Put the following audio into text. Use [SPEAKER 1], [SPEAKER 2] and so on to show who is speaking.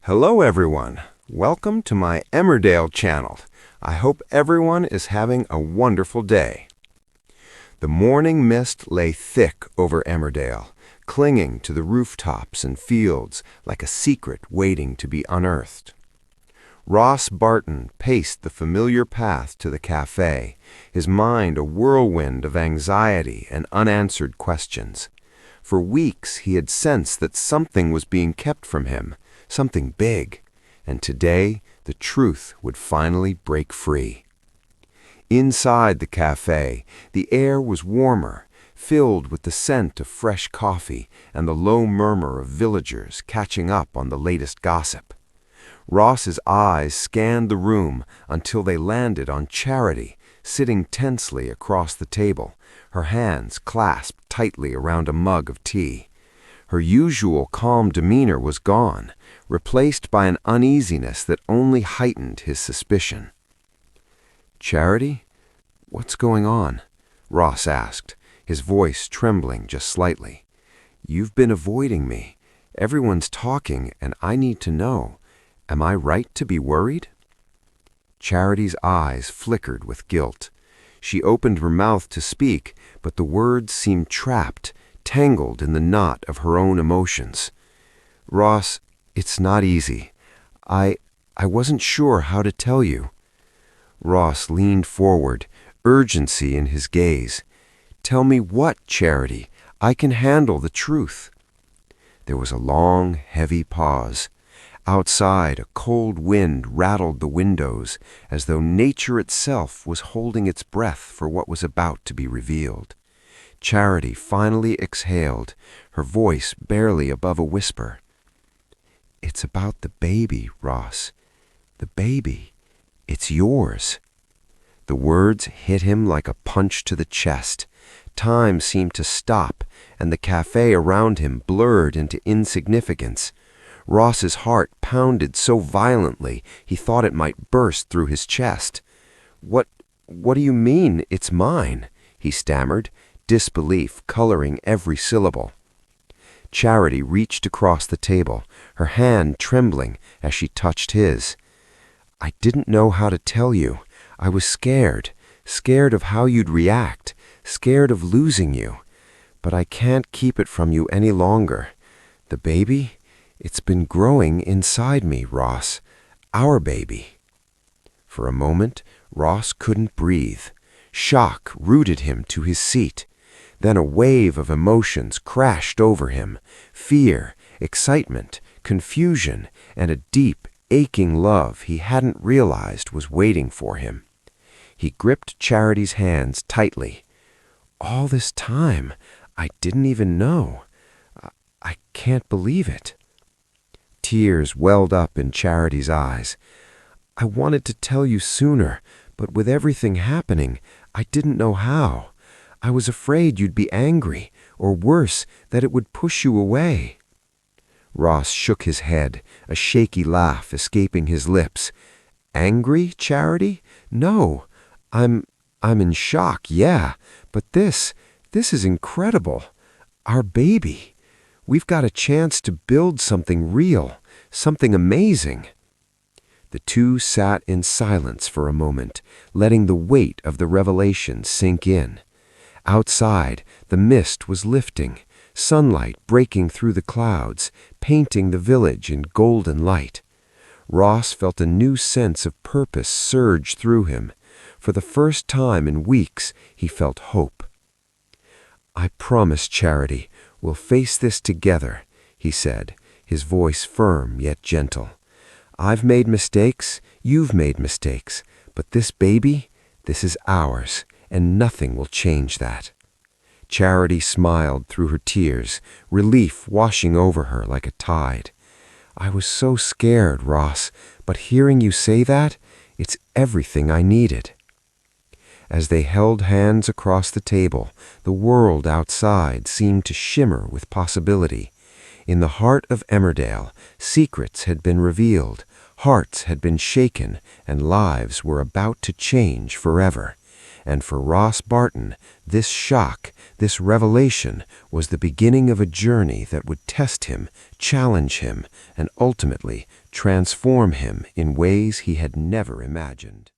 [SPEAKER 1] Hello everyone. Welcome to my Emmerdale channel. I hope everyone is having a wonderful day. The morning mist lay thick over Emmerdale, clinging to the rooftops and fields like a secret waiting to be unearthed. Ross Barton paced the familiar path to the cafe, his mind a whirlwind of anxiety and unanswered questions. For weeks he had sensed that something was being kept from him, something big, and today the truth would finally break free. Inside the cafe, the air was warmer, filled with the scent of fresh coffee and the low murmur of villagers catching up on the latest gossip. Ross's eyes scanned the room until they landed on Charity, sitting tensely across the table, her hands clasped tightly around a mug of tea. Her usual calm demeanor was gone, replaced by an uneasiness that only heightened his suspicion. "Charity, what's going on?" Ross asked, his voice trembling just slightly. "You've been avoiding me. Everyone's talking, and I need to know. Am I right to be worried?" Charity's eyes flickered with guilt. She opened her mouth to speak, but the words seemed trapped, tangled in the knot of her own emotions. "Ross, it's not easy. I wasn't sure how to tell you." Ross leaned forward, urgency in his gaze. "Tell me what, Charity? I can handle the truth." There was a long, heavy pause. Outside, a cold wind rattled the windows, as though nature itself was holding its breath for what was about to be revealed. Charity finally exhaled, her voice barely above a whisper. "It's about the baby, Ross. The baby. It's yours." The words hit him like a punch to the chest. Time seemed to stop, and the cafe around him blurred into insignificance. Ross's heart pounded so violently he thought it might burst through his chest. What do you mean, it's mine?" he stammered, disbelief coloring every syllable. Charity reached across the table, her hand trembling as she touched his. "I didn't know how to tell you. I was scared of how you'd react, scared of losing you. But I can't keep it from you any longer. The baby? It's been growing inside me, Ross. Our baby." For a moment, Ross couldn't breathe. Shock rooted him to his seat. Then a wave of emotions crashed over him. Fear, excitement, confusion, and a deep, aching love he hadn't realized was waiting for him. He gripped Charity's hands tightly. "All this time, I didn't even know. I can't believe it." Tears welled up in Charity's eyes. "I wanted to tell you sooner, but with everything happening, I didn't know how. I was afraid you'd be angry, or worse, that it would push you away." Ross shook his head, a shaky laugh escaping his lips. "Angry, Charity? No. I'm in shock, yeah, but this is incredible. Our baby. We've got a chance to build something real, something amazing." The two sat in silence for a moment, letting the weight of the revelation sink in. Outside, the mist was lifting, sunlight breaking through the clouds, painting the village in golden light. Ross felt a new sense of purpose surge through him. For the first time in weeks, he felt hope. "I promise, Charity, we'll face this together," he said, his voice firm yet gentle. "I've made mistakes, you've made mistakes, but this baby, this is ours, and nothing will change that." Charity smiled through her tears, relief washing over her like a tide. "I was so scared, Ross, but hearing you say that, it's everything I needed." As they held hands across the table, the world outside seemed to shimmer with possibility. In the heart of Emmerdale, secrets had been revealed, hearts had been shaken, and lives were about to change forever. And for Ross Barton, this shock, this revelation, was the beginning of a journey that would test him, challenge him, and ultimately transform him in ways he had never imagined.